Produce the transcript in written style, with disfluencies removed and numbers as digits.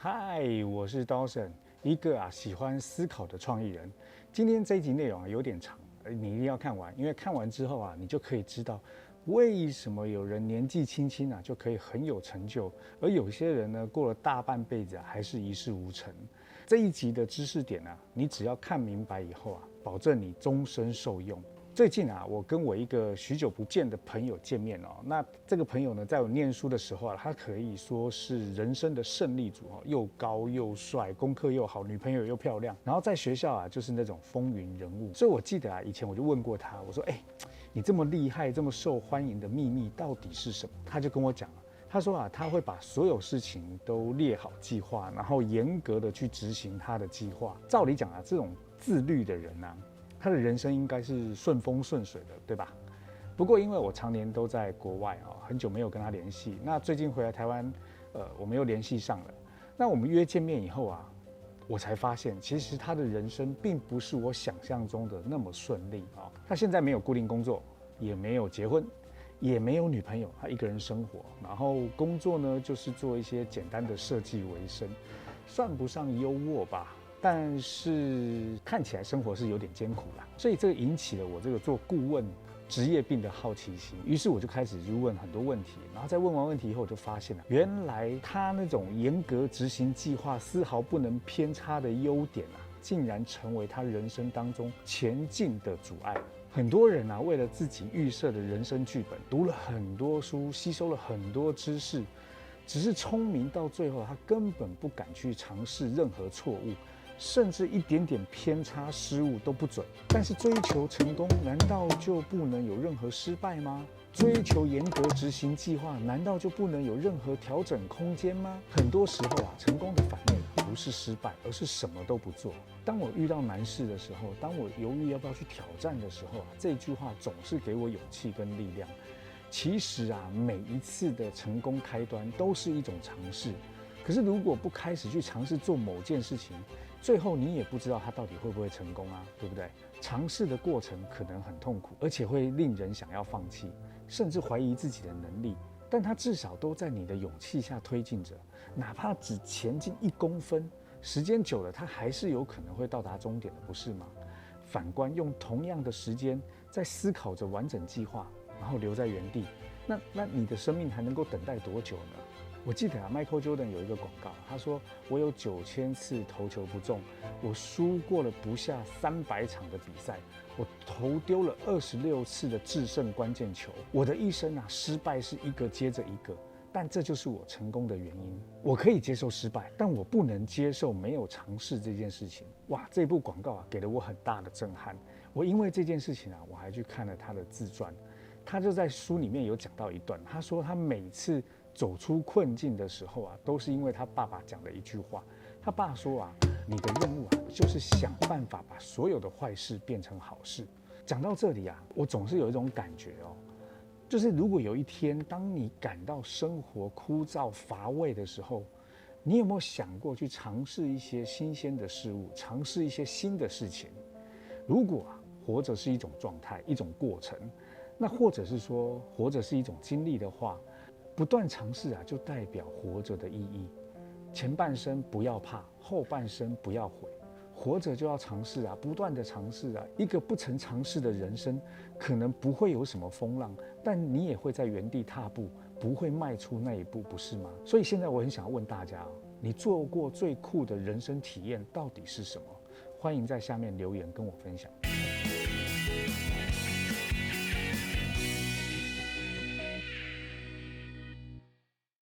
嗨，我是 Dawson，一个喜欢思考的创意人。今天这一集内容有点长，你一定要看完，因为看完之后你就可以知道为什么有人年纪轻轻就可以很有成就，而有些人呢过了大半辈子还是一事无成。这一集的知识点你只要看明白以后保证你终身受用。最近我跟我一个许久不见的朋友见面哦。那这个朋友呢，在我念书的时候他可以说是人生的胜利组又高又帅，功课又好，女朋友又漂亮，然后在学校就是那种风云人物。所以我记得以前我就问过他，我说你这么厉害，这么受欢迎的秘密到底是什么？他就跟我讲了，他说他会把所有事情都列好计划，然后严格的去执行他的计划。照理讲这种自律的人他的人生应该是顺风顺水的，对吧？不过因为我常年都在国外很久没有跟他联系，那最近回来台湾，我们又联系上了。那我们约见面以后我才发现，其实他的人生并不是我想象中的那么顺利他现在没有固定工作，也没有结婚，也没有女朋友，他一个人生活，然后工作呢就是做一些简单的设计为生，算不上优渥吧。但是看起来生活是有点艰苦啦，所以这个引起了我这个做顾问职业病的好奇心。于是我就开始去问很多问题，然后在问完问题以后，我就发现原来他那种严格执行计划、丝毫不能偏差的优点竟然成为他人生当中前进的阻碍。很多人为了自己预设的人生剧本，读了很多书，吸收了很多知识，只是聪明到最后，他根本不敢去尝试任何错误。甚至一点点偏差失误都不准。但是追求成功难道就不能有任何失败吗？追求严格执行计划难道就不能有任何调整空间吗？很多时候成功的反面不是失败，而是什么都不做。当我遇到难事的时候，当我犹豫要不要去挑战的时候这句话总是给我勇气跟力量。其实每一次的成功开端都是一种尝试。可是如果不开始去尝试做某件事情，最后你也不知道它到底会不会成功对不对？尝试的过程可能很痛苦，而且会令人想要放弃，甚至怀疑自己的能力。但它至少都在你的勇气下推进着，哪怕只前进1公分，时间久了，它还是有可能会到达终点的，不是吗？反观用同样的时间在思考着完整计划，然后留在原地，那你的生命还能够等待多久呢？我记得Michael Jordan 有一个广告，他说我有9000次投球不中，我输过了不下300场的比赛，我投丢了26次的制胜关键球，我的一生失败是一个接着一个，但这就是我成功的原因。我可以接受失败，但我不能接受没有尝试这件事情。哇，这部广告给了我很大的震撼。我因为这件事情我还去看了他的自传，他就在书里面有讲到一段，他说他每次走出困境的时候都是因为他爸爸讲的一句话。他爸说你的任务就是想办法把所有的坏事变成好事。讲到这里我总是有一种感觉就是如果有一天当你感到生活枯燥乏味的时候，你有没有想过去尝试一些新鲜的事物，尝试一些新的事情？如果活着是一种状态，一种过程，那或者是说活着是一种经历的话，不断尝试就代表活着的意义。前半生不要怕，后半生不要悔。活着就要尝试不断的尝试一个不曾尝试的人生，可能不会有什么风浪，但你也会在原地踏步，不会迈出那一步，不是吗？所以现在我很想要问大家你做过最酷的人生体验到底是什么？欢迎在下面留言跟我分享。